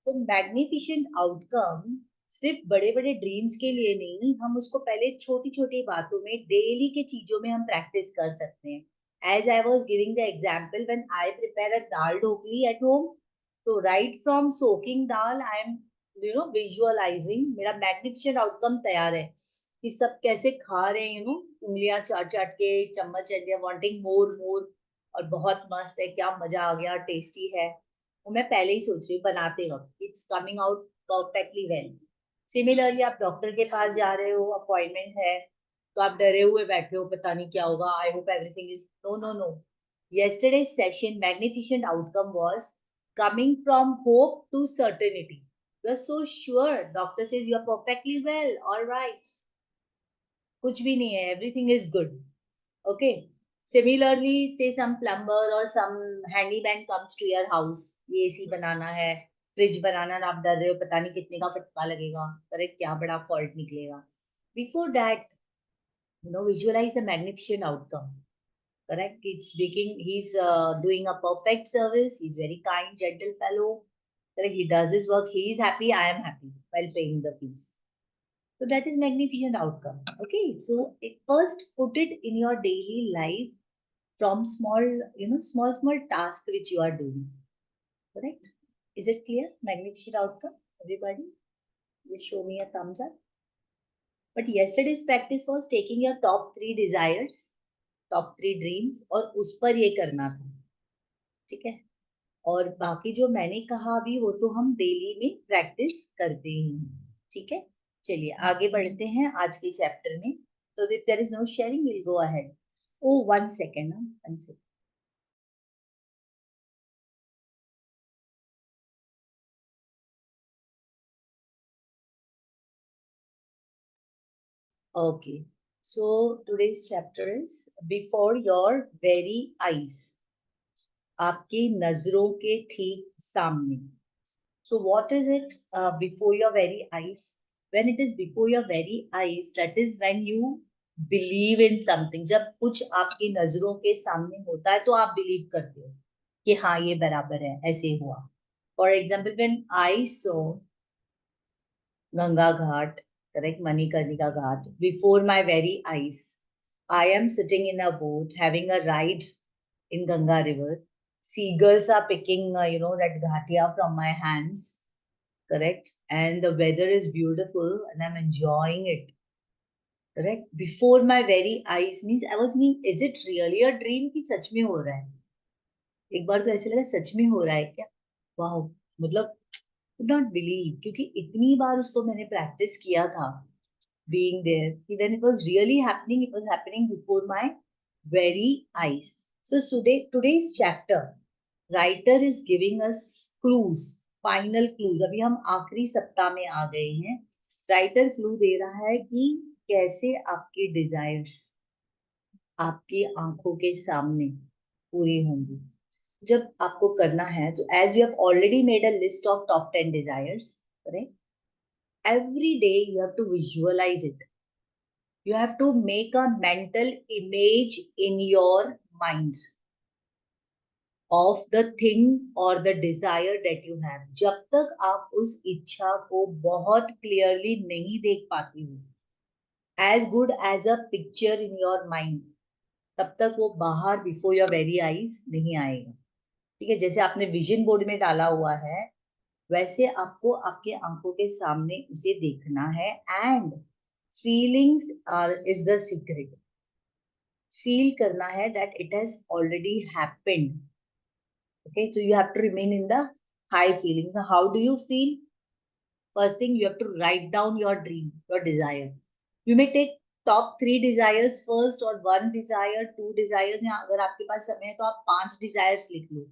तो magnificent outcome सिर्फ बड़े बड़े ड्रीम्स के लिए नहीं, हम उसको पहले छोटी छोटी बातों में, डेली के चीजों में हम प्रैक्टिस कर सकते हैं। As I was giving the example, when I prepare a dal dhokli at home, तो right from soaking dal I am visualising, मेरा मैग्निफिसेंट आउटकम तैयार है कि सब कैसे खा रहे हैं, उंगलियां चाट चाट के, चम्मच एंड वांटिंग मोर मोर, और बहुत मस्त है, क्या मजा आ गया, टेस्टी है। वो मैं पहले ही सोच रही हूँ बनाते वक्त, it's coming out perfectly well. Similarly आप डॉक्टर के पास जा रहे हो, अपॉइंटमेंट है, तो आप डरे हुए बैठे हो, पता नहीं क्या होगा, I hope everything is, no no no. Yesterday's session magnificent outcome was coming from hope to certainty. You're so sure, doctor says you're perfectly well, all right, कुछ भी नहीं है, everything is good. Okay. Similarly, say some plumber or some handyman comes to your house. ये AC बनाना है, fridge बनाना है, आप डर रहे हो पता नहीं कितने का फटका लगेगा, अरे क्या बड़ा फॉल्ट निकलेगा। Before that, visualize the magnificent outcome. Correct? It's speaking. He's doing a perfect service. He's very kind, gentle fellow. Correct? He does his work. He is happy. I am happy while paying the fees. So that is magnificent outcome. Okay. So first put it in your daily life from small, small task which you are doing. Correct? Is it clear? Magnificent outcome. Everybody, just show me a thumbs up. But yesterday's practice was taking your top 3 desires, top 3 dreams, और उस पर ये करना था। ठीक है, और बाकी जो मैंने कहा अभी वो तो हम डेली में प्रैक्टिस करते ही हैं। ठीक है, चलिए आगे बढ़ते हैं आज के चैप्टर में। तो if there is no sharing, will go ahead. Oh one second, one second. Okay, so today's chapter is before your very eyes, आपकी नजरों के ठीक सामने। So what is it before your very eyes? When it is before your very eyes, that is when you believe in something. जब कुछ आपकी नजरों के सामने होता है तो आप बिलीव करते हो कि हाँ ये बराबर है, ऐसे हुआ। For example, when I saw Ganga Ghat, correct, Manikarnika Ghat, before my very eyes, I am sitting in a boat having a ride in Ganga River. Seagulls are picking, that ghatia from my hands, correct, and the weather is beautiful and I'm enjoying it, correct, before my very eyes, means I was mean, is it really a dream कि सच में हो रहा है? एक बार तो ऐसे लगा सच में हो रहा है क्या, वाह, मतलब could not believe, क्योंकि इतनी बार उसको मैंने प्रैक्टिस किया था, being there, when it was really happening, it was happening before my very eyes. So today's chapter, writer is giving us clues, final clues। अभी हम आखिरी सप्ताह में आ गए हैं। राइटर क्लू दे रहा है कि कैसे आपके डिजायर्स आपकी आंखों के सामने पूरी होंगी। जब आपको करना है तो as you have already made a list of top 10 desires, correct, every day you have to visualize it. You have to make a mental image in your mind of the thing or the desire that you have। जब तक आप उस इच्छा को बहुत clearly नहीं देख पाती हो, as good as a picture in your mind, तब तक वो बाहर बिफोर योर वेरी आईज नहीं आएगा। ठीक है, जैसे आपने विजन बोर्ड में डाला हुआ है, वैसे आपको आपके आंखों के सामने उसे देखना है। And feelings are is the secret. Feel करना है that it has already happened. Okay, so you have to remain in the high feelings. Now, how do you feel? First thing, you have to write down your dream, your desire. You may take top 3 desires first, or 1 desire, 2 desires, या अगर आपके पास समय है तो आप 5 desires लिख लो,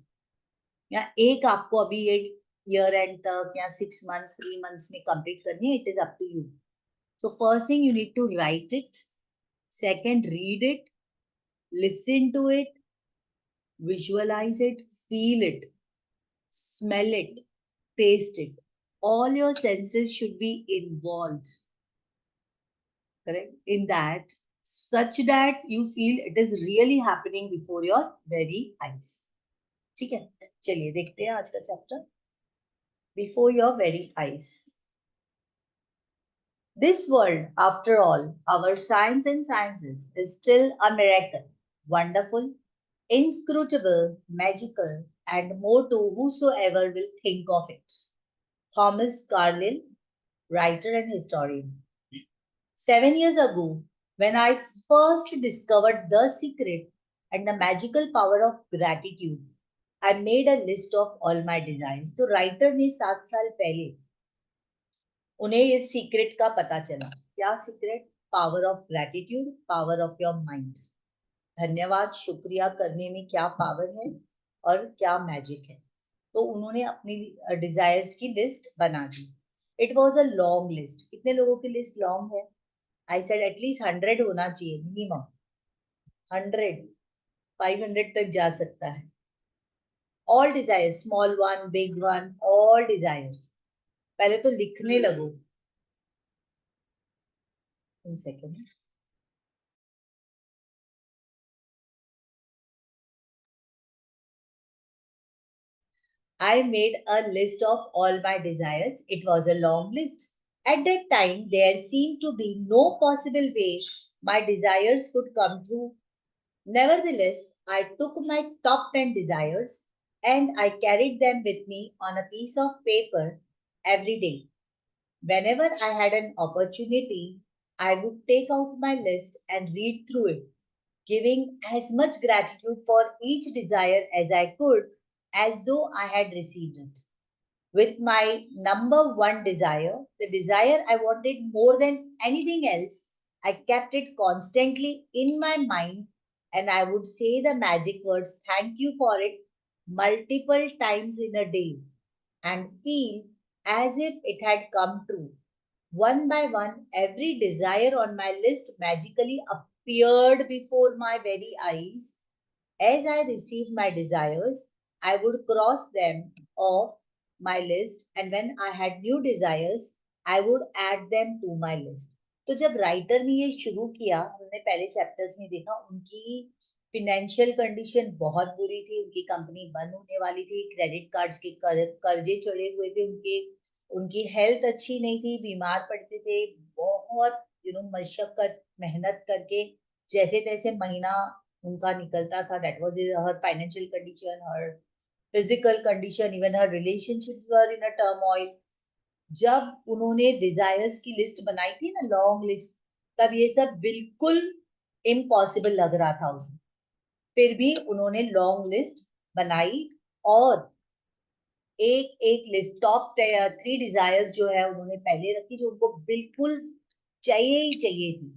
या एक आपको अभी ये ईयर एंड तक या 6 months 3 months में कंप्लीट करनी है, it is up to you. So first thing, you need to write it. Second, read it, listen to it, visualize it, feel it, smell it, taste it. All your senses should be involved, correct, in that, such that you feel it is really happening before your very eyes। ठीक है, चलिए देखते हैं आज का chapter. before your very eyes. This world, after all, our science and sciences, is still a miracle, wonderful, inscrutable, magical, and more to whosoever will think of it. Thomas Carlyle, writer and historian. 7 years ago, when I first discovered the secret and the magical power of gratitude, I made a list of all my desires. तो writer ने 7 साल पहले उन्हें इस secret का पता चला. क्या secret? Power of gratitude, power of your mind. धन्यवाद, शुक्रिया करने में क्या पावर है और क्या मैजिक है. तो उन्होंने अपनी डिजायर्स की लिस्ट बना दी. It was a long list. कितने लोगों की लिस्ट लॉन्ग है? आई सेड एटलीस्ट 100 होना चाहिए मिनिमम. 100, 500 तक जा सकता है. All desires, small one, big one, all desires. पहले तो लिखने लगो. In second. I made a list of all my desires. It was a long list. At that time, there seemed to be no possible way my desires could come true. Nevertheless, I took my top 10 desires and I carried them with me on a piece of paper every day. Whenever I had an opportunity, I would take out my list and read through it, giving as much gratitude for each desire as I could, as though I had received it. With my number one desire, the desire I wanted more than anything else, I kept it constantly in my mind and I would say the magic words thank you for it multiple times in a day and feel as if it had come true. One by one, every desire on my list magically appeared before my very eyes. As I received my desires, I would cross them off my list, and when I had new desires, I would add them to my list. तो जब writer ने ये शुरू किया, हमने पहले chapters में देखा उनकी फिनेंशियल कंडीशन बहुत बुरी थी. उनकी कंपनी बंद होने वाली थी. क्रेडिट कार्ड्स के कर्जे चढ़े हुए थे उनके. उनकी हेल्थ अच्छी नहीं थी. बीमार पड़ते थे. बहुत मशक्कत मेहनत करके जैसे तैसे महीना उनका निकलता था. That was her financial condition, her physical condition, even her relationship were in a turmoil. जब उन्होंने डिजायर्स की लिस्ट बनाई थी ना, लॉन्ग लिस्ट, तब ये सब बिल्कुल इम्पॉसिबल लग रहा था उसे. फिर भी उन्होंने लॉन्ग लिस्ट बनाई और एक एक लिस्ट टॉप 3 डिजायर्स जो है उन्होंने पहले रखी, जो उनको बिल्कुल चाहिए ही चाहिए थी.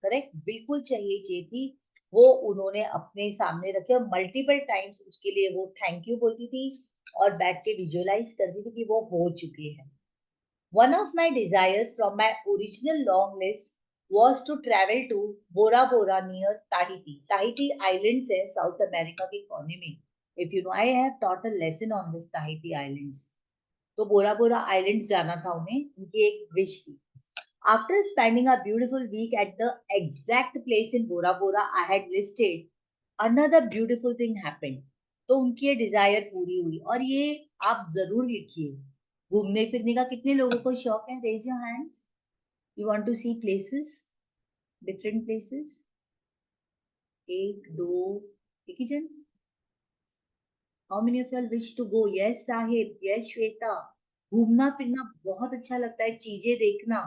करेक्ट, बिल्कुल चाहिए थी. वो उन्होंने अपने सामने रखे और मल्टीपल टाइम्स उसके लिए वो थैंक यू बोलती थी और बैठ के विजुअलाइज करती थी कि वो हो चुके हैं. One of my desires from my original long list was to travel to Bora Bora near Tahiti. Tahiti Islands है साउथ अमेरिका के कोने में. If you know, I have taught a lesson on this Tahiti Islands. तो बोरा Bora islands जाना था उन्हें. उनकी एक विश थी. After spending a beautiful week at the exact place in Bora Bora I had listed, another beautiful thing happened. तो उनकी ये डिजायर पूरी हुई. और ये आप जरूर लिखिए. घूमने फिरने का कितने लोगों को शौक है? Raise your hand. You want to see places, different places. एक दो, एक ही जन. How many of you wish to go? Yes Sahib, yes Shweta. घूमना फिरना बहुत अच्छा लगता है, चीजें देखना.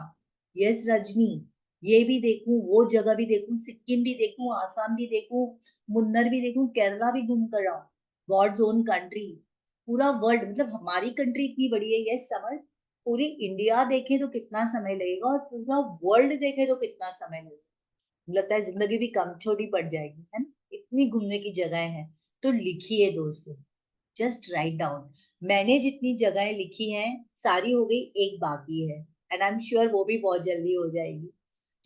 यस रजनी, ये भी देखूं, वो जगह भी देखूं, सिक्किम भी देखूं, आसाम भी देखूं, मुन्नर भी देखूं, केरला भी घूम कर आऊं. God's own country. पूरा वर्ल्ड, मतलब हमारी कंट्री इतनी बड़ी है. यस समझ. पूरी इंडिया देखें तो कितना समय लगेगा और पूरा वर्ल्ड देखें तो कितना समय लगेगा. लगता है जिंदगी भी कम छोटी पड़ जाएगी, है ना. इतनी घूमने की जगह है. तो लिखिए दोस्तों, जस्ट राइट डाउन. मैंने जितनी जगहें लिखी हैं सारी हो गई, एक बाकी है एंड आई एम श्योर वो भी बहुत जल्दी हो जाएगी.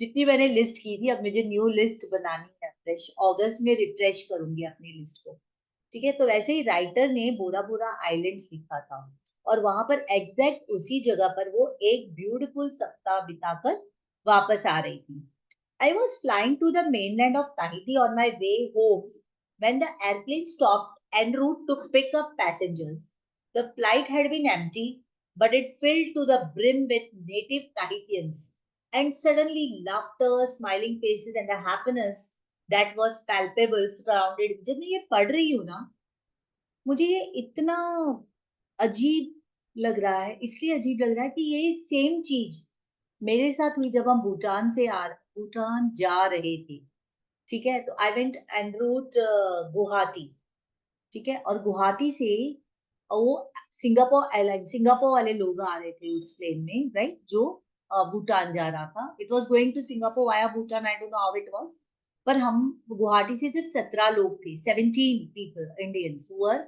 जितनी मैंने लिस्ट की थी, अब मुझे न्यू लिस्ट बनानी है फ्रेश. अगस्त में रिफ्रेश करूंगी अपनी लिस्ट को. ठीक है. तो वैसे ही राइटर ने बोरा बोरा आइलैंड्स लिखा था और वहां पर एग्जैक्ट उसी जगह पर वो एक ब्यूटीफुल सप्ताह बिताकर वापस आ रही थी. I was flying to the mainland of Tahiti on my way home when the airplane stopped en route to pick up passengers. The flight had been empty. but it filled to the brim with native Tahitians. And suddenly, laughter, smiling faces, and a happiness that was palpable surrounded. जब मैं ये पढ़ रही हूँ ना, मुझे ये इतना अजीब लग रहा है, इसलिए अजीब लग रहा है कि ये सेम चीज मेरे साथ हुई जब हम भूटान जा रहे थे। ठीक है, तो I went en route Guwahati. ठीक है, और गुवाहाटी से वो सिंगापुर वाले लोग आ रहे थे उस प्लेन में, राइट, जो भूटान जा रहा था। It was going to Singapore via Bhutan, I don't know how it was. पर हम गुवाहाटी से सिर्फ 17 लोग थे, 17 people Indians were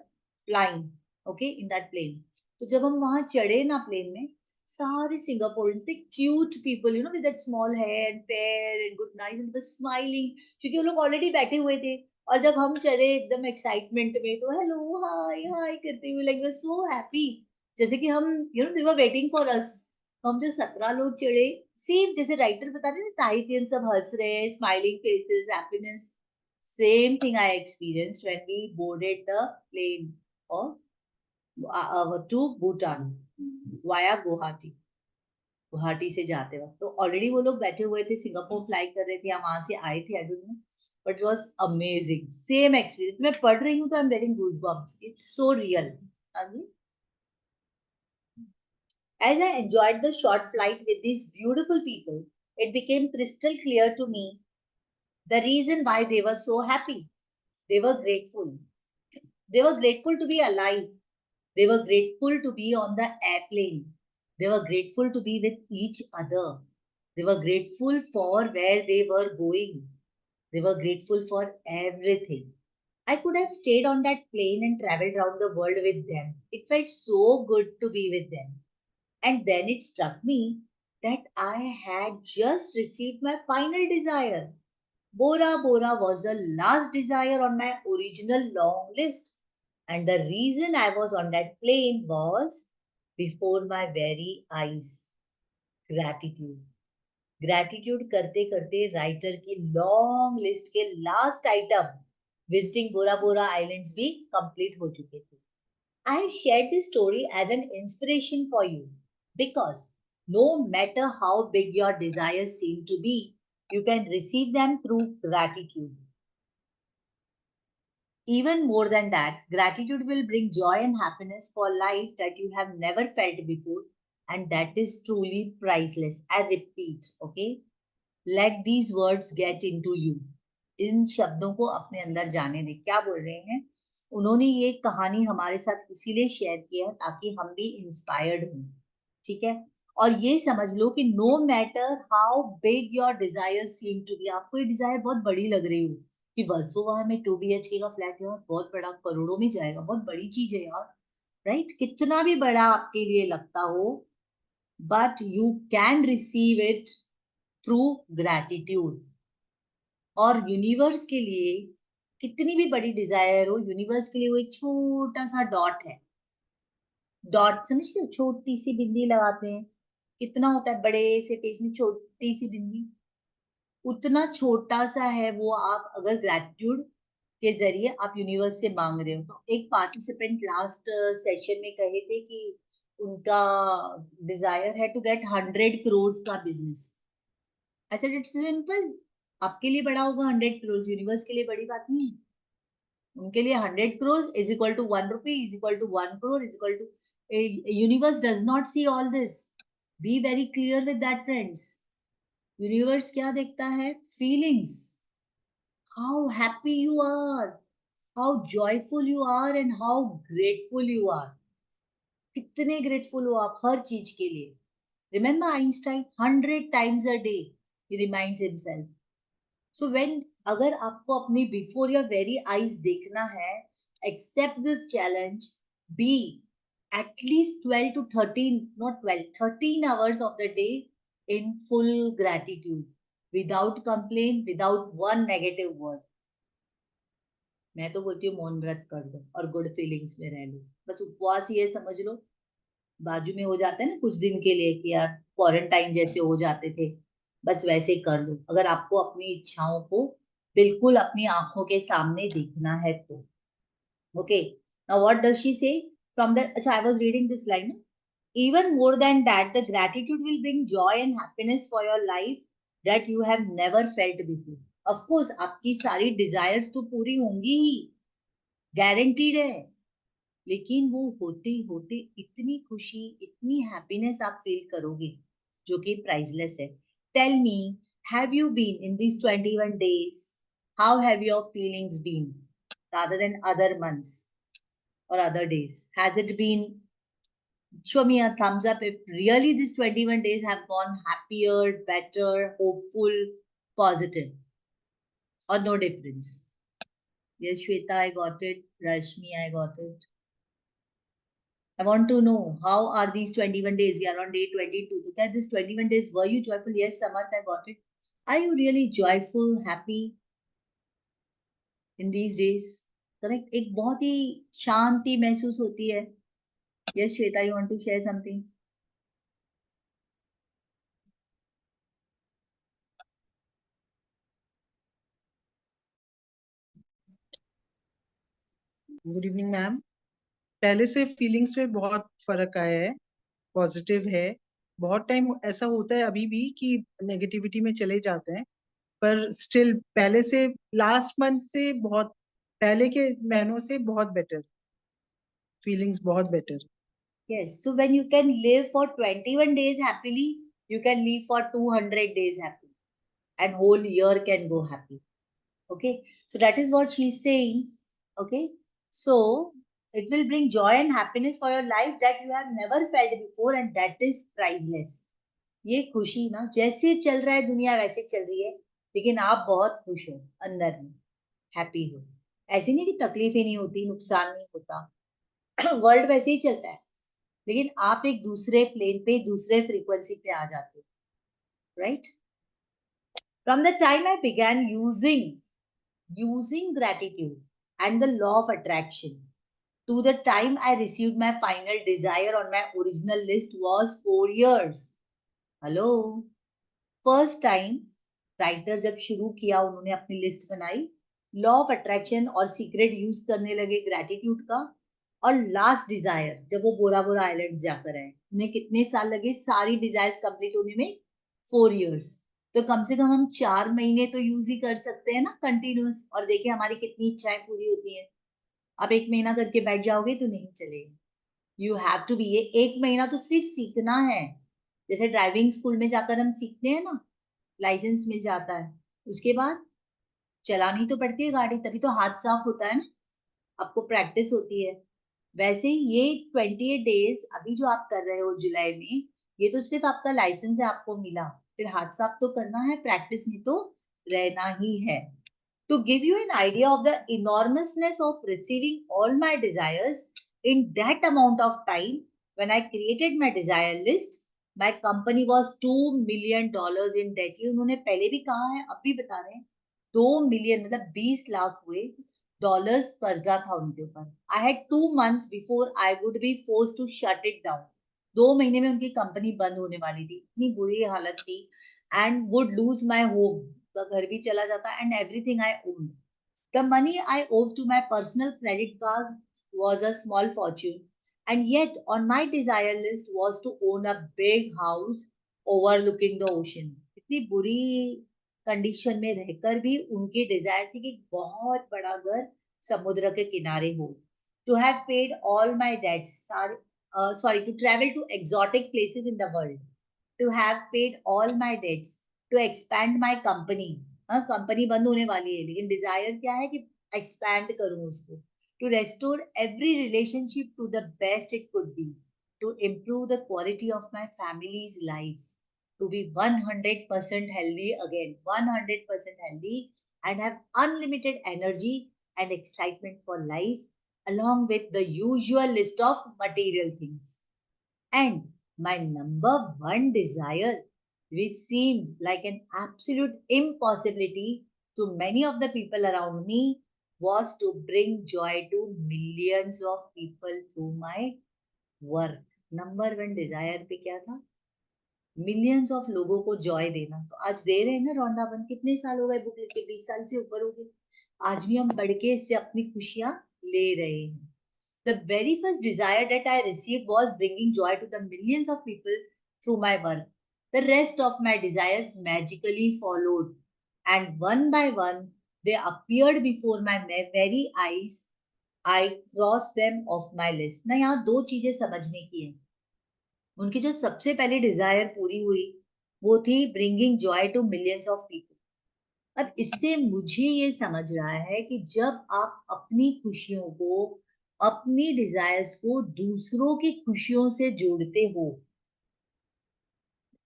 flying, okay, in that plane. तो जब हम वहां चढ़े ना प्लेन में, सारे सिंगापोरियंस थे, cute people, you know, with that small hair and fair and good nice and smiling, क्योंकि वो लोग ऑलरेडी बैठे हुए थे। और जब हम चले एकदम एक्साइटमेंट में, तो हेलो हाय हाय करते हुए, लाइक वी सो हैप्पी, जैसे कि हम, you know, they were waiting for us. हम जो 17 लोग चढ़े, सेम जैसे राइटर बता रहे हैं, ताहितियन सब हंस रहे हैं, smiling faces, happiness. Same thing I experienced when we boarded the plane और टू भूटान वाया गुवाहाटी। गुवाहाटी से जाते वक्त तो ऑलरेडी वो लोग बैठे हुए थे, सिंगापुर फ्लाई कर रहे थे या वहां से आए थे, आई don't no, but it was amazing, same experience. मैं पढ़ रही हूँ तो I am getting goosebumps, it's so real. As I enjoyed the short flight with these beautiful people, it became crystal clear to me the reason why they were so happy. They were grateful. They were grateful to be alive. They were grateful to be on the airplane. They were grateful to be with each other. They were grateful for where they were going. They were grateful for everything. I could have stayed on that plane and traveled around the world with them. It felt so good to be with them. And then it struck me that I had just received my final desire. Bora Bora was the last desire on my original long list. And the reason I was on that plane was before my very eyes. Gratitude. Gratitude करते करते writer की long list के last item, visiting Bora Bora islands, भी complete हो चुके थे। I have shared this story as an inspiration for you because no matter how big your desires seem to be, you can receive them through gratitude. Even more than that, gratitude will bring joy and happiness for life that you have never felt before, and that is truly priceless. I repeat, okay? Let these words get into you. इन शब्दों को अपने अंदर जाने दे। क्या बोल रहे हैं? उन्होंने ये कहानी हमारे साथ इसीलिए शेयर किया ताकि हम भी इंस्पायर्ड हों। ठीक है, और ये समझ लो कि no matter how big your desire seem to be, आपको ये डिजायर बहुत बड़ी लग रही हो कि वर्सोवा में 2 BHK का फ्लैट यार बहुत बड़ा, करोड़ों में जाएगा, बहुत बड़ी चीज है यार, राइट, कितना भी बड़ा आपके लिए लगता हो, but you can receive it through gratitude. और यूनिवर्स के लिए कितनी भी बड़ी डिजायर हो, यूनिवर्स के लिए वो एक छोटा सा डॉट है। डॉट समझते हो, छोटी सी बिंदी लगाते हैं, कितना होता है बड़े से पेज में छोटी सी बिंदी, उतना छोटा सा है वो। आप अगर ग्रैटिट्यूड के जरिए आप यूनिवर्स से मांग रहे हो, तो एक पार्टिसिपेंट लास्ट सेशन में कहे थे कि उनका डिजायर है टू गेट 100 करोड़ का business. I said it's simple, आपके लिए बड़ा होगा 100 करोड़, यूनिवर्स के लिए बड़ी बात नहीं है। उनके लिए 100 crore is equal to 1 rupee, is equal to 1 crore, is equal to, universe does not see all this. Be very clear with that friends. Universe क्या देखता है? Feelings, how happy you are, how joyful you are and how grateful you are. कितने grateful हो आप हर चीज के लिए। Remember Einstein, 100 times a day he reminds himself. So when, अगर आपको अपनी बिफोर योर वेरी आईज देखना है, accept this challenge, be at least 12 to 13, not 12, 13 hours of the day in full gratitude, without complaint, without one negative word. मैं तो बोलती हूँ मौन व्रत कर दो और गुड फीलिंग्स में रह लो, बस उपवास ही है समझ लो। बाजू में हो जाता है ना कुछ दिन के लिए कि यार क्वारंटाइन जैसे हो जाते थे, बस वैसे कर लो अगर आपको अपनी इच्छाओं को बिल्कुल अपनी आंखों के सामने देखना है तो। Okay, now what does she से फ्रॉम द, अच्छा I was reading this line, Even more than that, the gratitude will bring joy and happiness for your life that you have never felt before. Of course, आपकी सारी desires तो पूरी होंगी ही, guaranteed है, लेकिन वो होते होते इतनी खुशी, इतनी हैप्पीनेस आप फील करोगे जो कि प्राइसलेस है. Tell me, have you been in these 21 days? How have your feelings been rather than other months or other days? Has it been, show me a thumbs up if really these 21 days have gone happier, better, hopeful, positive, or no difference? Yes, Shweta, I got it. Rashmi, I got it. I want to know, how are these 21 days? We are on day 22. Look at this 21 days. Were you joyful? Yes, Samarth, I got it. Are you really joyful, happy in these days? Correct? एक बहुत ही शांति महसूस होती है. Yes, Shweta, you want to share something? Good evening ma'am. पहले से feelings में बहुत फर्क आया है, पॉजिटिव है. बहुत टाइम ऐसा होता है अभी भी कि नेगेटिविटी में चले जाते हैं, पर स्टिल पहले से, लास्ट मंथ से बहुत, पहले के महीनों से बहुत बेटर, फीलिंग्स बहुत better. Yes. So when you can live for 21 days happily, you can live for 200 days happy, and whole year can go happy. Okay. So that is what she's saying. Okay. So it will bring joy and happiness for your life that you have never felt before, and that is priceless. ये खुशी ना, जैसे चल रहा है दुनिया वैसे चल रही है, लेकिन आप बहुत खुश हो अंदर में, हैप्पी हो. ऐसे नहीं कि तकलीफें नहीं होती, नुकसान नहीं होता. वर्ल्ड वैसे ही चलता है, लेकिन आप एक दूसरे प्लेन पे, दूसरे फ्रीक्वेंसी पे आ जाते हो. Right? From the time I began using gratitude and the law of attraction to the time I received my final desire on my original list was 4 years. Hello. First time writer जब शुरू किया, उन्होंने अपनी list बनाई, law of attraction और secret use करने लगे gratitude का, और लास्ट डिजायर जब वो बोरा बोरा आइलैंड जाकर आए, उन्हें कितने साल लगे सारी डिजायर्स कंप्लीट होने में? 4 years. तो कम से कम हम 4 महीने तो यूज ही कर सकते हैं ना कंटिन्यूस, और देखिए हमारी कितनी इच्छाएं पूरी होती हैं. आप 1 महीना करके बैठ जाओगे तो नहीं चलेगा. यू हैव टू बी, ये 1 महीना तो सिर्फ सीखना है. जैसे ड्राइविंग स्कूल में जाकर हम सीखते हैं ना, लाइसेंस मिल जाता है, उसके बाद चलानी तो पड़ती है गाड़ी, तभी तो हाथ साफ होता है ना, आपको प्रैक्टिस होती है. वैसे ही ये 28 days अभी जो आप कर रहे हो जुलाई में, ये तो सिर्फ आपका लाइसेंस है, आपको मिला, फिर हाथ साफ तो करना है, प्रैक्टिस में तो रहना ही है. To give you an idea of the enormousness of receiving all my desires in that amount of time, when I created my desire list, my company was $2 million in debt. ये उन्होंने पहले भी कहा है, अब भी बता रहे हैं. 2 million मतलब 20 लाख हुए डॉलर्स कर्जा था उनके ऊपर. I had 2 months before I would be forced to shut it down. 2 महीने में उनकी कंपनी बंद होने वाली थी, इतनी बुरी हालत थी, and would lose my home, का घर भी चला जाता, and everything I owned. The money I owe to my personal credit card was a small fortune, and yet on my desire list was to own a big house overlooking the ocean. इतनी बुरी condition में रहकर भी उनकी Dzire थी कि बहुत बड़ा घर समुद्र के किनारे हो. To have paid all my debts, sorry, to travel to exotic places in the world, to have paid all my debts, to expand my company. हाँ, कंपनी बंद होने वाली है, लेकिन डिजायर क्या है कि एक्सपैंड करूं उसको. To restore every relationship to the best it could be, to improve the quality of my family's lives, to be 100% healthy again, 100% healthy, and have unlimited energy and excitement for life, along with the usual list of material things. And my number one desire, which seemed like an absolute impossibility to many of the people around me, was to bring joy to millions of people through my work. Number one Dzire पे क्या था? Millions of लोगों को Joy देना. तो आज दे रहे हैं ना रौंदावन. कितने साल हो गए बुक लिख के? 20 साल से ऊपर हो गए. आज भी हम पढ़ के इससे अपनी खुशियां ले रहे हैं. The very first desire that I received was bringing joy to the millions of people through my work. The rest of my desires magically followed, and one by one they appeared before my very eyes. I crossed them off my list. ना यहाँ दो चीजें समझने की है. उनकी जो सबसे पहली डिजायर पूरी हुई वो थी bringing joy to millions of people. अब इससे मुझे ये समझ रहा है कि जब आप अपनी खुशियों को, अपनी डिजायर्स को दूसरों की खुशियों से जोड़ते हो,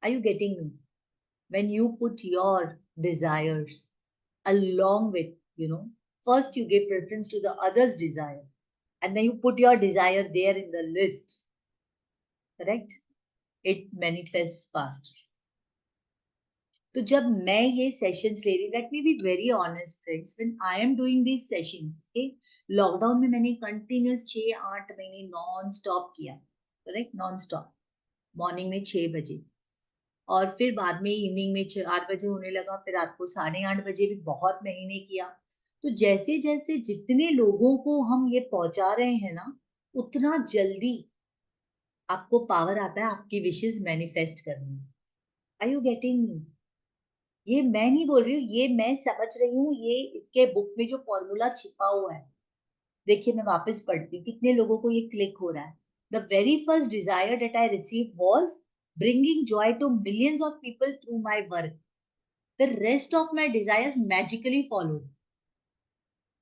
are you getting me? When you put your desires along with, first you give preference to the other's desire, and then you put your desire there in the list, correct? It manifests faster. तो जब मैं ये sessions ले रही, let me be very honest friends, when I am doing this sessions, okay, lockdown में मैंने continuous 6-8 महीने non stop किया, करेक्ट, नॉन स्टॉप, मॉर्निंग में 6 बजे, और फिर बाद में इवनिंग में 8 बजे होने लगा, फिर रात को 8:30 बजे भी बहुत महीने किया. तो जैसे जैसे जितने लोगों को हम ये पहुंचा रहे हैं ना, उतना जल्दी आपको पावर आता है आपकी विशेस मैनिफेस्ट करने. Are you getting me? ये मैं नहीं बोल रही हूँ, ये मैं समझ रही हूँ, ये इसके बुक में जो फॉर्मूला छिपा हुआ है. देखिए मैं वापस पढ़ती हूँ, कितने लोगों को ये क्लिक हो रहा है. The very first desire that I receive was bringing joy to millions of people through my work. The rest of my desires magically followed,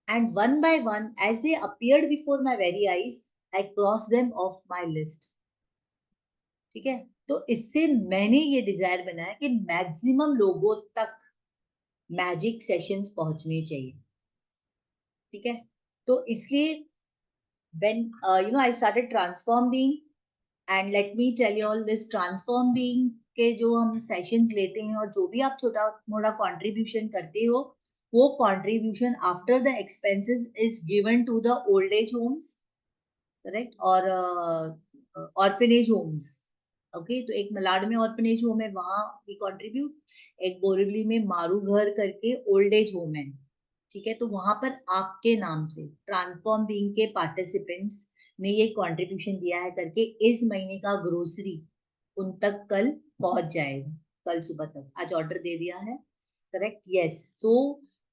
and one by one as they appeared before my very eyes, I crossed them off my list. ठीक है, तो इससे मैंने ये Dzire बनाया कि maximum लोगों तक मैजिक सेशंस पहुंचने चाहिए. ठीक है, तो इसलिए when I started transform being, and let me tell you all this transform being के जो हम सेशंस लेते हैं और जो भी आप छोटा मोटा कंट्रीब्यूशन करते हो, वो contribution after the expenses is given to the old age homes, correct, और ऑर्फनेज होम्स. ओके, तो एक मलाड में ऑर्फनेज होम है, वहां वी कंट्रीब्यूट. एक बोरिवली में मारू घर करके ओल्ड एज होम है, ठीक है, तो वहां पर आपके नाम से ट्रांसफॉर्म बीइंग के पार्टिसिपेंट्स ने ये कंट्रीब्यूशन दिया है करके इस महीने का ग्रोसरी उन तक कल पहुंच जाएगा, कल सुबह तक. आज ऑर्डर दे दिया है, correct, yes. So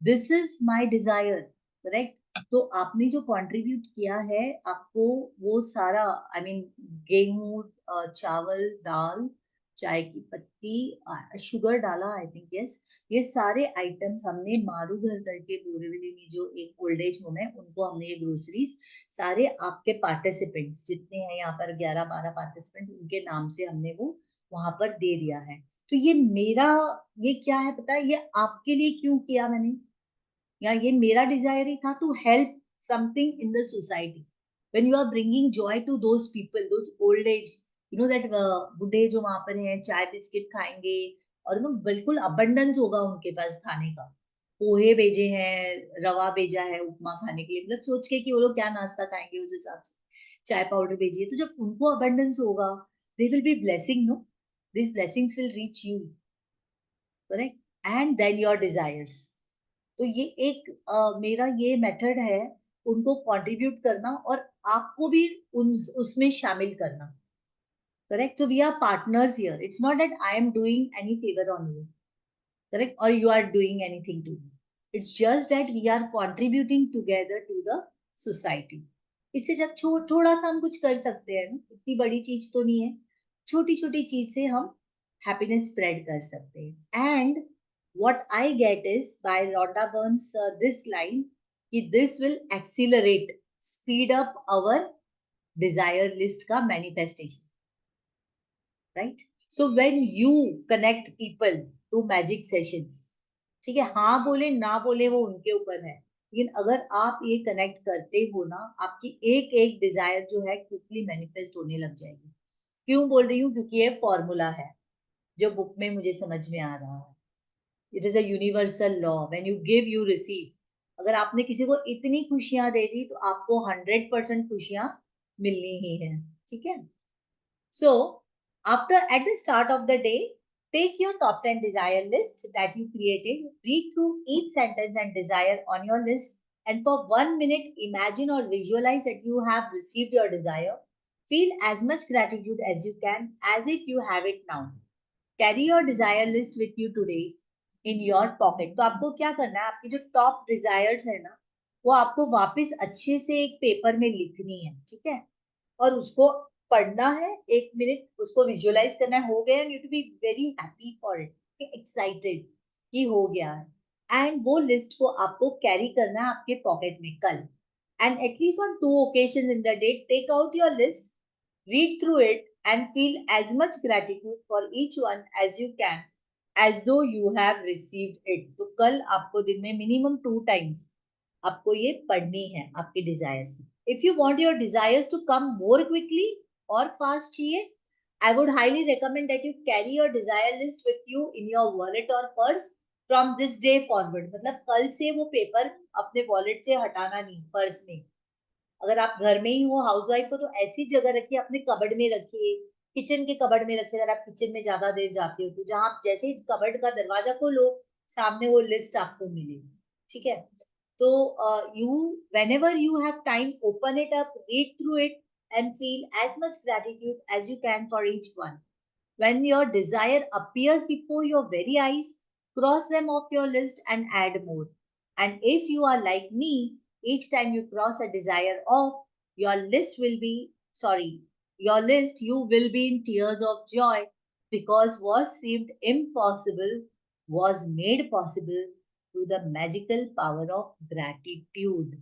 this is my desire, correct. तो आपने जो कंट्रीब्यूट किया है, आपको वो सारा, आई मीन गेहूं, चावल, दाल, चाय की पत्ती, शुगर डाला, आई थिंक, यस, ये सारे आइटम्स हमने मारू घर करके बोरीवली में जो एक ओल्ड एज होम है, उनको हमने ये ग्रोसरीज सारे आपके पार्टिसिपेंट्स जितने हैं यहाँ पर 11-12 पार्टिसिपेंट्स, उनके नाम से हमने वो वहां पर दे दिया है. तो ये मेरा, ये क्या है पता है, ये आपके लिए क्यों किया मैंने, या ये मेरा डिजायर ही था to help something in the society. When you are bringing joy to those people, those old age, that बुढ़े जो वहां पर हैं, चाय बिस्किट खाएंगे, और बिल्कुल अबंडेंस होगा उनके पास खाने का. पोहे भेजे हैं, रवा भेजा है उपमा खाने के लिए, मतलब सोच के कि वो लोग क्या नाश्ता खाएंगे उस हिसाब से चाय पाउडर भेजिए. तो जब उनको अबंडेंस होगा, they will be blessing, no, this blessings will reach you, correct, and then your desires. तो ये एक मेरा ये मेथड है उनको कंट्रीब्यूट करना और आपको भी उसमें शामिल करना, करेक्ट. तो we are partners here. It's not that I am doing any favour on you, correct, और you are doing anything to me. It's just that we are contributing together to the society. इससे जब थोड़ा सा हम कुछ कर सकते हैं ना, इतनी बड़ी चीज तो नहीं है, छोटी छोटी चीज से हम हैप्पीनेस स्प्रेड कर सकते हैं. And what I get is by Rhonda Byrne's this line, this will accelerate, speed up our desire list ka manifestation, right? So when you connect people to magic sessions, ठीक है, हाँ बोले ना बोले वो उनके ऊपर है, लेकिन अगर आप ये कनेक्ट करते हो ना, आपकी एक एक डिजायर जो है क्विकली मैनिफेस्ट होने लग जाएगी. क्यों बोल रही हूँ? क्योंकि ये फॉर्मूला है जो बुक में मुझे समझ में आ रहा है. It is a universal law, when you give you receive. अगर आपने किसी को इतनी खुशियां दे दी तो आपको 100% खुशियां मिलनी ही है, ठीक है. So after, at the start of the day, take your top 10 desire list that you created, read through each sentence and desire on your list, And for 1 minute, imagine or visualize that you have received your desire. Feel as much gratitude as you can, as if you have it now. Carry your desire list with you today in your pocket. तो आपको क्या करना है, आपकी जो top desires है ना, वो आपको वापस अच्छे से एक पेपर में लिखनी है, ठीक है? और उसको पढ़ना है 1 मिनट, उसको विजुअलाइज करना है, हो गया, you to be very happy for it, excited कि हो गया है। एंड वो लिस्ट को आपको कैरी करना है आपके पॉकेट में कल। And at least on 2 occasions in the day, take out your list, read through it, and feel as much gratitude for each one as you can, as though you have received it. तो कल आपको दिन में minimum 2 times आपको ये पढ़नी है आपके desires. If you want your desires to come more quickly और फास्ट चाहिए, I would highly recommend that you carry your desire list with you in your wallet और purse from this day forward. मतलब कल से वो paper अपने wallet से हटाना नहीं, पर्स में। अगर आप घर में ही हो, हाउसवाइफ हो, तो ऐसी जगह रखिए, अपने कबर्ड में रखिए, किचन के कबर्ड में रखिए। अगर आप किचन में ज्यादा देर जाते हो तो जहां आप जैसे ही कबर्ड का दरवाजा खोलो, सामने वो लिस्ट आपको मिलेगी, ठीक है? तो you, whenever you have time, open it up, read through it, and feel as much gratitude as you can for each one. When your desire appears before your very eyes, cross them off your list and add more. And if you are like me, each time you cross a desire off, your list will be, sorry, your list, you will be in tears of joy, because what seemed impossible was made possible through the magical power of gratitude.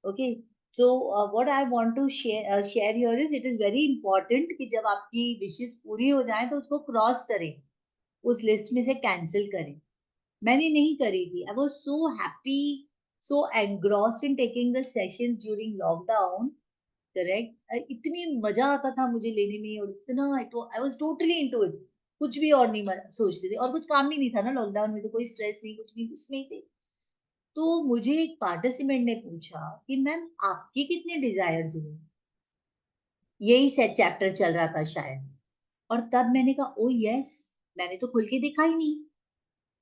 Okay, so what I want to share here is, it is very important कि जब आपकी wishes पूरी हो जाए तो उसको cross करें, उस लिस्ट में से कैंसिल करें। मैंने नहीं करी थी। आई was so happy, so engrossed in taking the sessions during lockdown, correct? इतनी मजा आता था मुझे लेने में, और इतना I was totally into it. कुछ भी और नहीं सोचती थी, और कुछ काम भी नहीं था ना लॉकडाउन में, तो कोई स्ट्रेस नहीं, कुछ नहीं, उसमें ही थे। तो मुझे एक पार्टिसिपेंट ने पूछा कि मैम, आपके कितने डिजायर्स हुए? यही सेट चैप्टर चल रहा था शायद। और तब मैंने कहा, ओ यस, मैंने तो खुल के देखा ही नहीं।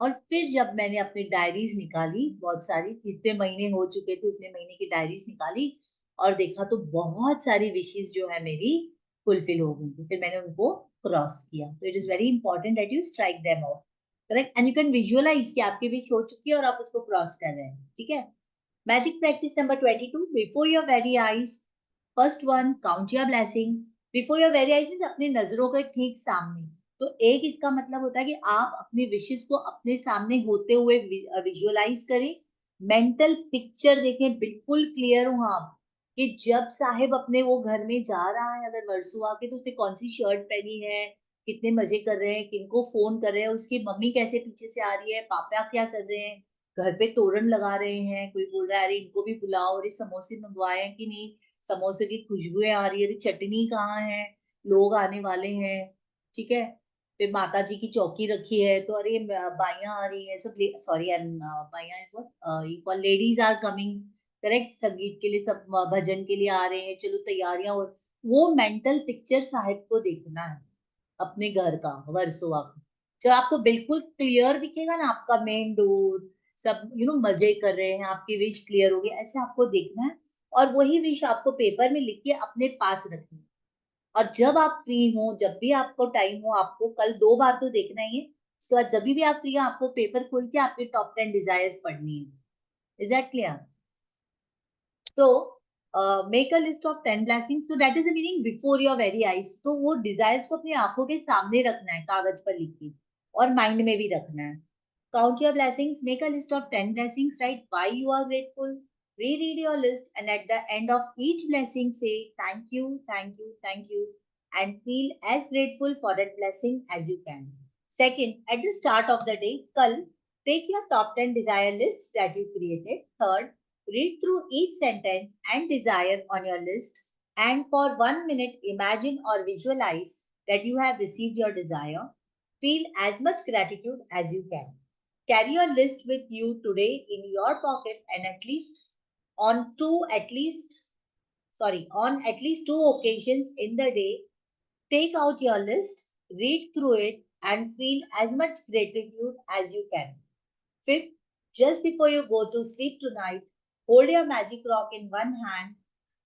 और फिर जब मैंने अपनी डायरीज निकाली, बहुत सारी, कितने महीने हो चुके थे, उतने महीने की डायरीज निकाली, और देखा तो बहुत सारी विशेष जो है मेरी फुलफिल हो गई थी। फिर मैंने उनको क्रॉस किया। तो it is very important that you strike them off, correct? And you can visualize कि आपकी विश हो चुकी है और आप उसको क्रॉस कर रहे हैं, ठीक है? Magic practice number 22, before your very eyes. First one, count your blessing. Before your very eyes means अपनी नजरों के ठीक सामने। तो एक इसका मतलब होता है कि आप अपनी विशेस को अपने सामने होते हुए विजुअलाइज करें, मेंटल पिक्चर देखें, बिल्कुल क्लियर हो आप कि जब साहिब अपने वो घर में जा रहा है, अगर वर्सुआ के, तो उसने कौन सी शर्ट पहनी है, कितने मजे कर रहे हैं, किनको फोन कर रहे हैं, उसकी मम्मी कैसे पीछे से आ रही है, पापा क्या कर रहे हैं, घर पे तोरण लगा रहे हैं, कोई बोल रहा है अरे इनको भी बुलाओ, अरे समोसे मंगवाए हैं कि नहीं, समोसे की खुशबुएं आ रही है, अरे चटनी कहाँ है, लोग आने वाले हैं, ठीक है? फिर माता जी की चौकी रखी है, तो अरे बाइयां आ रही है, सब, सॉरी, बाइयां is what for ladies are coming, correct? Sangeet के लिए सब, भजन के लिए आ रहे हैं, चलो तैयारियां हो। वो मेंटल पिक्चर साहिब को देखना है अपने घर का, वर्सोवा का। जब आपको बिल्कुल क्लियर दिखेगा ना आपका मेन डोर, सब मजे कर रहे हैं, आपकी विश क्लियर होगी, ऐसे आपको देखना है। और वही विश आपको पेपर में लिख के अपने पास रखनी है। और जब आप फ्री हो, जब भी आपको टाइम हो, आपको कल 2 बार तो देखना ही है, उसके बाद जब भी आप फ्री हो, आपको पेपर खोल के आपके टॉप 10 डिजायर्स पढ़नी है। Is that clear? तो make a list of 10 blessings, so that is the meaning before your very eyes. तो वो डिजायर्स को अपनी आंखों के सामने रखना है, कागज पर लिख के, और माइंड में भी रखना है। Count your blessings, make a list of 10 blessings, write why you are grateful, reread your list, and at the end of each blessing, say thank you, thank you, thank you, and feel as grateful for that blessing as you can. Second, at the start of the day, kal, take your top 10 desire list that you created. Third, read through each sentence and desire on your list, and for 1 minute, imagine or visualize that you have received your desire. Feel as much gratitude as you can. Carry your list with you today in your pocket, and on at least 2 occasions in the day, take out your list, read through it, and feel as much gratitude as you can. Fifth, just before you go to sleep tonight, Hold your magic rock in one hand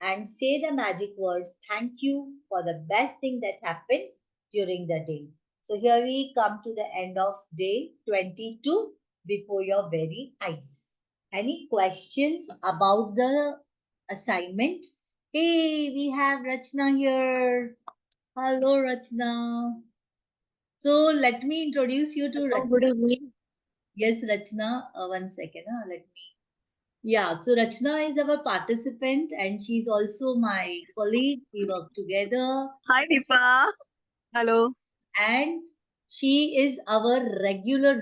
and say the magic words, thank you for the best thing that happened during the day. So here we come to the end of day 22 before your very eyes. Any questions about the assignment? Hey, we have Rachna here. Hello, Rachna. So let me introduce you to Hello, Rachna. good evening. Yes, Rachna. One second. Let me. Yeah, so Rachna is our participant and she's also my colleague. We work together Hi, Deepa. Hello. and she is our regular,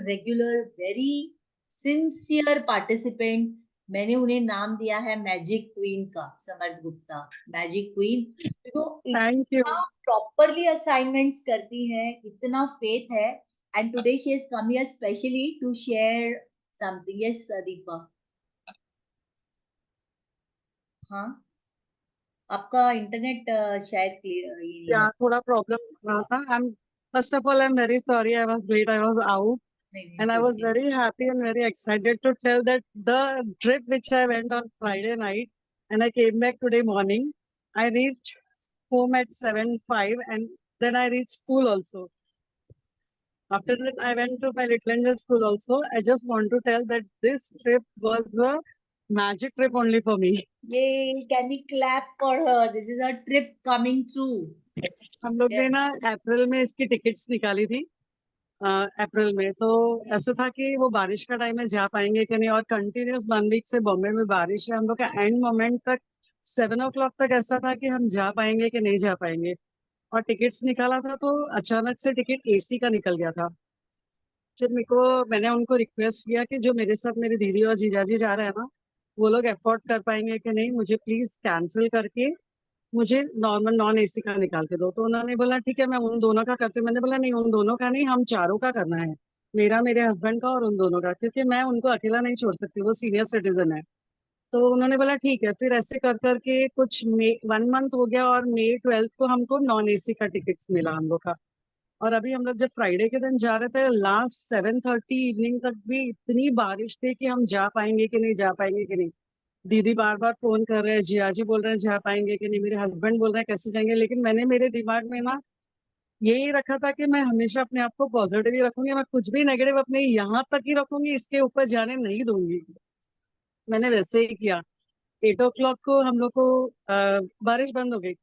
very sincere participant. मैंने उन्हें नाम दिया है magic queen का, Samarth Gupta, magic queen. तो Thank you. इतना properly assignments करती है, इतना फेथ है, and today she has come here specially to share something. Yes Deepa. हाँ, आपका इंटरनेट शायद क्लियर ये नहीं है। Yeah, थोड़ा problem रहा था. First of all, I'm very sorry I was late. I was out. नहीं, And it's I was okay. very happy and very excited to tell that the trip which I went on Friday night and I came back today morning, I reached home at 7:05 and then I reached school also. After that, I went to my little angel school also. I just want to tell that this trip was a magic trip only for me. Yay, can we clap for her? This is a trip coming true. हम लोग ने Yes. ना अप्रैल में इसकी tickets निकाली थी अप्रैल में। तो ऐसा था कि वो बारिश का टाइम है, जा पाएंगे कि नहीं, और कंटिन्यूस 1 वीक से बॉम्बे में बारिश है। हम लोग का एंड मोमेंट तक 7 o'clock तक ऐसा था कि हम जा पाएंगे कि नहीं जा पाएंगे। और टिकट्स निकाला था तो अचानक से टिकट एसी का निकल गया था। फिर मैंने उनको रिक्वेस्ट किया कि जो मेरे साथ मेरी दीदी और जीजाजी जा रहे हैं ना, वो लोग अफोर्ड कर पाएंगे कि नहीं, मुझे प्लीज कैंसिल करके मुझे नॉर्मल नॉन एसी का निकाल के दो। तो उन्होंने बोला ठीक है, मैं उन दोनों का करती हूँ। मैंने बोला नहीं, उन दोनों का नहीं, हम चारों का करना है, मेरा, मेरे हस्बैंड का और उन दोनों का, क्योंकि मैं उनको अकेला नहीं छोड़ सकती, वो सीनियर सिटीजन है। तो उन्होंने बोला ठीक है। फिर ऐसे कर करके कुछ 1 मंथ हो गया और May 12 को हमको नॉन एसी का टिकट्स मिला हम लोग का। और अभी हम लोग जब फ्राइडे के दिन जा रहे थे, लास्ट 7:30 इवनिंग तक भी इतनी बारिश थी कि हम जा पाएंगे कि नहीं, जा पाएंगे कि नहीं। दीदी बार बार फोन कर रहे हैं, जियाजी बोल रहे हैं जा पाएंगे कि नहीं, मेरे हस्बैंड बोल रहे हैं कैसे जाएंगे। लेकिन मैंने मेरे दिमाग में ना यही रखा था कि मैं हमेशा अपने आप को पॉजिटिव ही रखूंगी, मैं कुछ भी नेगेटिव अपने यहाँ तक ही रखूंगी, इसके ऊपर जाने नहीं दूंगी। मैंने वैसे ही किया। 8 o'clock को हम लोग को बारिश बंद हो गई।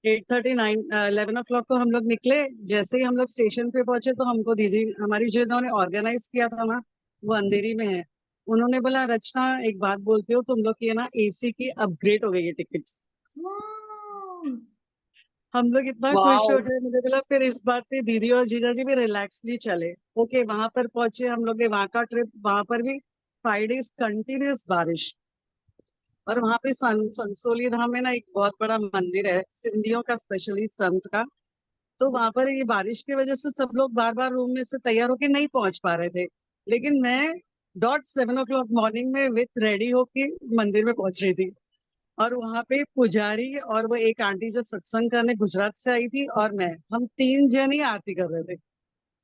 8:39 11 o'clock को हम लोग निकले। जैसे ही हम लोग स्टेशन पे पहुंचे तो हमको दीदी हमारी, जिन्होंने ऑर्गेनाइज किया था ना, वो अंधेरी में है, उन्होंने बोला रचना एक बात बोलती हो, तुम लोग की है ना एसी की अपग्रेड हो गई है टिकट्स। Wow. हम लोग इतना खुश हो गए, मुझे बोला फिर इस बात पे दीदी और जीजा जी भी रिलैक्सली चले। ओके, वहां पर पहुंचे हम लोग ने, वहां का ट्रिप, वहां पर भी 5 days कंटिन्यूस बारिश। और वहां पे संसोली धाम में ना एक बहुत बड़ा मंदिर है सिंधियों का, स्पेशली संत का। तो वहां पर ये बारिश की वजह से सब लोग बार बार रूम में से तैयार होके नहीं पहुंच पा रहे थे, लेकिन मैं डॉट 7 o'clock मॉर्निंग में विथ रेडी होके मंदिर में पहुंच रही थी। और वहां पे पुजारी और वो एक आंटी जो सत्संग करने गुजरात से आई थी और मैं, हम 3 जन ही आरती कर रहे थे।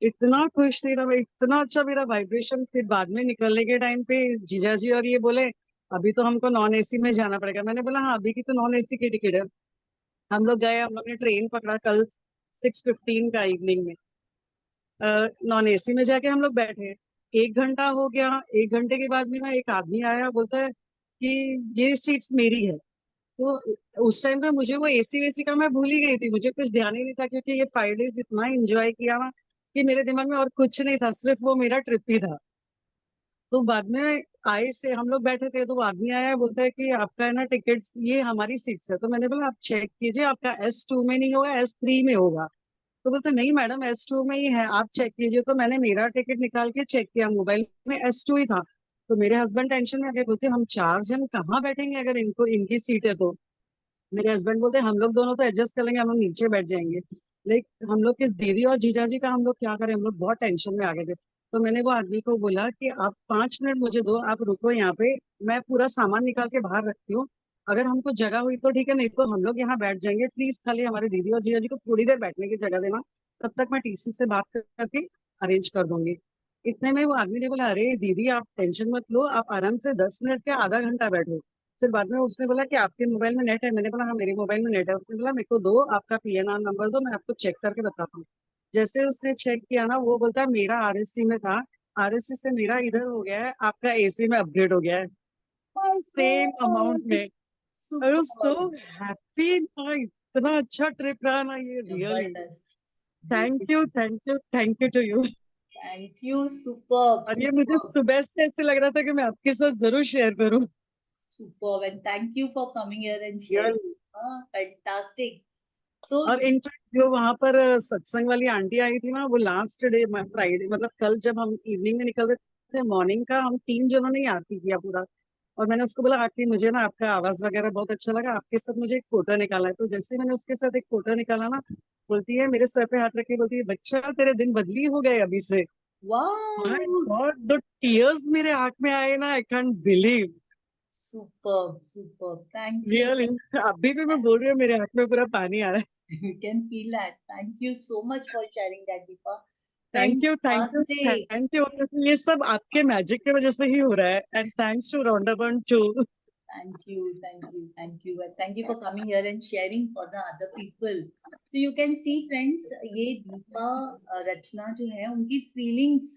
इतना खुश थी ना मैं, इतना अच्छा मेरा वाइब्रेशन। फिर बाद में निकलने के टाइम पे जीजा जी और ये बोले अभी तो हमको नॉन एसी में जाना पड़ेगा। मैंने बोला हाँ, अभी की तो नॉन एसी की टिकट है। हम लोग गए, हम लोग ने ट्रेन पकड़ा कल 6:15 का इवनिंग में। नॉन एसी में जाके हम लोग बैठे, 1 घंटा हो गया। 1 घंटे के बाद में ना एक आदमी आया, बोलता है कि ये सीट्स मेरी है। तो उस टाइम पे मुझे वो एसी वेसी का मैं भूल ही गई थी, मुझे कुछ ध्यान ही नहीं था, क्योंकि ये 5 days इतना एंजॉय किया ना कि मेरे दिमाग में और कुछ नहीं था, सिर्फ वो मेरा ट्रिप ही था। तो बाद में आए से हम लोग बैठे थे तो वो आदमी आया, बोलता है कि आपका है ना टिकट्स, ये हमारी सीट्स है। तो मैंने बोला आप चेक कीजिए, आपका S2 में नहीं होगा, S3 में होगा। तो बोलते नहीं मैडम, S2 में ही है, आप चेक कीजिए। तो मैंने मेरा टिकट निकाल के चेक किया, मोबाइल में S2 ही था। तो मेरे हस्बैंड टेंशन में आ गए, बोलते हम 4 जन कहाँ बैठेंगे अगर इनको इनकी सीट है तो। मेरे हस्बैंड बोलते हम लोग दोनों तो एडजस्ट कर लेंगे, हम लोग नीचे बैठ जाएंगे। लेकिन हम लोग के दीदी और जीजा जी का हम लोग क्या करें, हम लोग बहुत टेंशन में आ गए थे। तो मैंने वो आदमी को बोला कि आप 5 मिनट मुझे दो, आप रुको यहाँ पे, मैं पूरा सामान निकाल के बाहर रखती हूँ, अगर हमको जगह हुई तो ठीक है, नहीं तो हम लोग यहाँ बैठ जाएंगे, प्लीज खाली हमारे दीदी और जीजा जी को थोड़ी देर बैठने की जगह देना, तब तक मैं टीसी से बात करके अरेंज कर दूंगी। इतने में वो आदमी ने बोला, अरे दीदी आप टेंशन मत लो, आप आराम से 10 मिनट के आधा घंटा बैठो। फिर बाद में उसने बोला कि आपके मोबाइल में नेट है? मैंने बोला हाँ मेरे मोबाइल में नेट है। उसने बोला मेरे को दो, आपका PNR नंबर दो, मैं आपको चेक करके बताता हूँ। जैसे उसने चेक किया ना, वो बोलता है मेरा RSC में था, RSC से मेरा इधर हो गया है, आपका AC में अपग्रेड हो गया है, My सेम अमाउंट God, में। I was so superb, happy ना, इतना अच्छा ट्रिप रहा ना ये, रियली। जबरदस्त, thank you, beautiful. Thank you, thank you to you. Thank you, superb, और ये मुझे superb, सुबह से ऐसे लग रहा था कि मैं आपके साथ जरूर शेयर करूं। superb, and thank you for coming here and sharing. Really. Fantastic. So, और इनफैक्ट जो वहां पर सत्संग वाली आंटी आई थी ना, वो लास्ट डे फ्राइडे, मतलब कल जब हम इवनिंग में निकल रहे थे, मॉर्निंग का हम 3 जनों ने ही आरती किया पूरा। और मैंने उसको बोला आंटी मुझे ना आपका आवाज वगैरह बहुत अच्छा लगा, आपके साथ मुझे एक फोटो निकालना है। तो जैसे मैंने उसके साथ एक फोटो निकाला ना, बोलती है, मेरे सर पे हाथ रख के बोलती है, बच्चा तेरे दिन बदली हो गए अभी से। My wow, God, the tears मेरे आंख में आए ना, I can't believe. superb, superb. Thank you. Really. अभी भी मैं बोल रही हूँ, मेरे आंख में पूरा पानी आ रहा है। You can feel that. Thank you so much for sharing that, Deepa. Thank you, thank you, Fantastic. Thank you. ये सब आपके मैजिक की वजह से ही हो रहा है, and thanks to Rhonda Byrne too. Thank you, thank you, thank you, and thank you for coming here and sharing for the other people. So you can see, friends, ये दीपा रचना जो है उनकी feelings,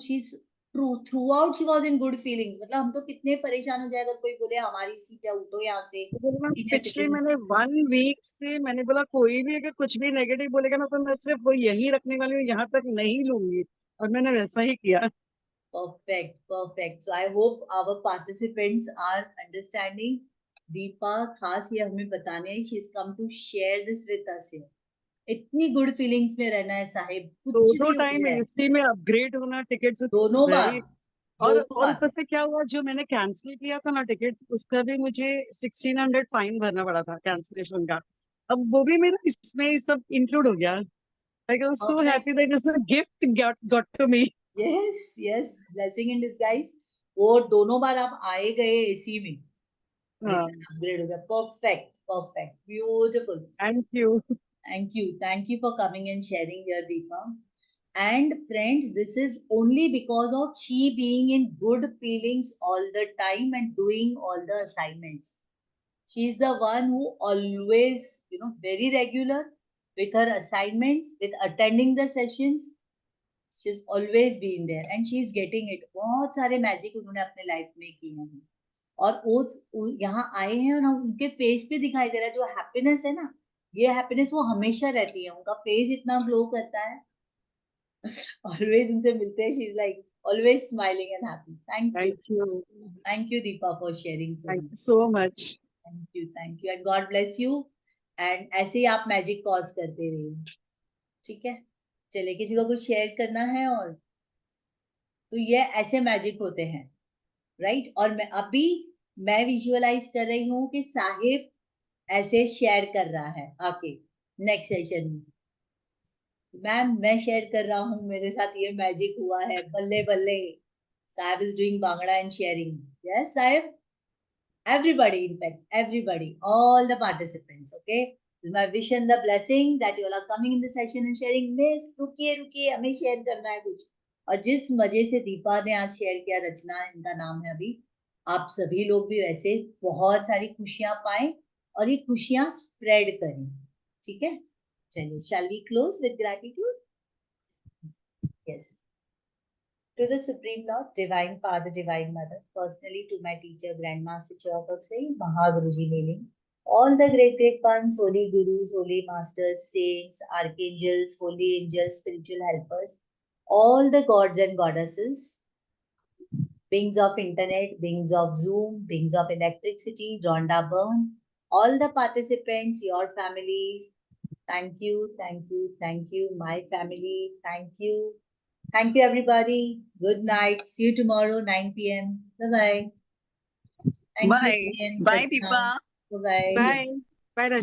she's true throughout. She was in good feelings. मतलब हम तो कितने परेशान हो जाए अगर कोई बोले हमारी सीट है, उठो यहाँ से, सीनियर पिछले सिटीजन. मैंने 1 वीक से मैंने बोला कोई भी अगर कुछ भी नेगेटिव बोलेगा ना, तो मैं सिर्फ वो यही रखने वाली हूँ, यहाँ तक नहीं लूंगी। और मैंने वैसा ही किया। Perfect, perfect. So I hope our participants are understanding. Deepa खास ये हमें बताने आई, she's come to share this with us here. इतनी गुड फीलिंग्स में रहना है साहिब, दो कुछ दो भी हो टाइम जाए. AC में अपग्रेड होना टिकट्स, इट्स दोनों बार, वेरी। दोनों और बार. ऊपर से क्या हुआ, जो मैंने कैंसिल किया था ना टिकट्स, उसका भी मुझे 1600 फाइन भरना पड़ा था कैंसिलेशन का। अब वो भी मेरा इसमें ही सब इंक्लूड हो गया। I was so perfect. happy that it's a gift got to me. Yes yes, blessing in disguise. वो दोनों बार आप आए गए एसी में, हाँ, अपग्रेड हो गया. Perfect, perfect, beautiful. thank you. Thank you for coming and sharing here, Deepa. And friends, this is only because of she being in good feelings all the time and doing all the assignments. She is the one who always, very regular with her assignments, with attending the sessions. She's always been there and she's getting it. बहुत सारे magic उन्होंने अपने life में किए हैं और वो यहाँ आए हैं और हम उनके फेस पे दिखाई दे रहा है जो हैप्पीनेस है ना. ये हैप्पीनेस वो हमेशा रहती है, उनका फेस इतना ग्लो करता है. ऑलवेज उनसे मिलते हैं, she is like always smiling and happy. Thank you. Thank you Deepa for sharing so Thank much. you so much. Thank you and God bless you. And ऐसे ही आप मैजिक कॉज करते रहिए. ठीक है, चलिए किसी को कुछ शेयर करना है और, तो ये ऐसे मैजिक होते हैं, राइट. और मैं विजुअलाइज कर रही हूँ कि साहिब ऐसे शेयर कर रहा है आके नेक्स्ट सेशन में. मैम मैं शेयर कर रहा हूँ, मेरे साथ ये मैजिक हुआ है, बल्ले बल्ले. Sahib is doing bangda and sharing. Yes Sahib, everybody, in fact everybody, all the participants, okay. This is my wish and the blessing that you all are coming in the session and sharing. Miss रुकिए रुकिए, हमें share करना है कुछ. और जिस मजे से दीपा ने आज शेयर किया, रचना इनका नाम है अभी, आप सभी लोग भी वैसे बहुत सारी खुशियां पाएं और ये खुशियां स्प्रेड करें. ठीक है, चलिए, shall we close with gratitude? Yes. To the Supreme Lord, Divine Father, Divine Mother, personally to my teacher, Grandmaster Chokaksai, Mahaguruji kneeling, all the great ones, holy gurus, holy masters, saints, archangels, holy angels, spiritual helpers, all the gods and goddesses, beings of internet, beings of Zoom, beings of electricity, Rhonda Byrne, all the participants, your families, thank you, thank you, thank you, my family, thank you. Thank you, everybody. Good night. See you tomorrow, 9 p.m. Bye-bye. Thank you Bye. again, Bye, Rachna. Deepa. Bye-bye. Bye. Bye, Rashmi.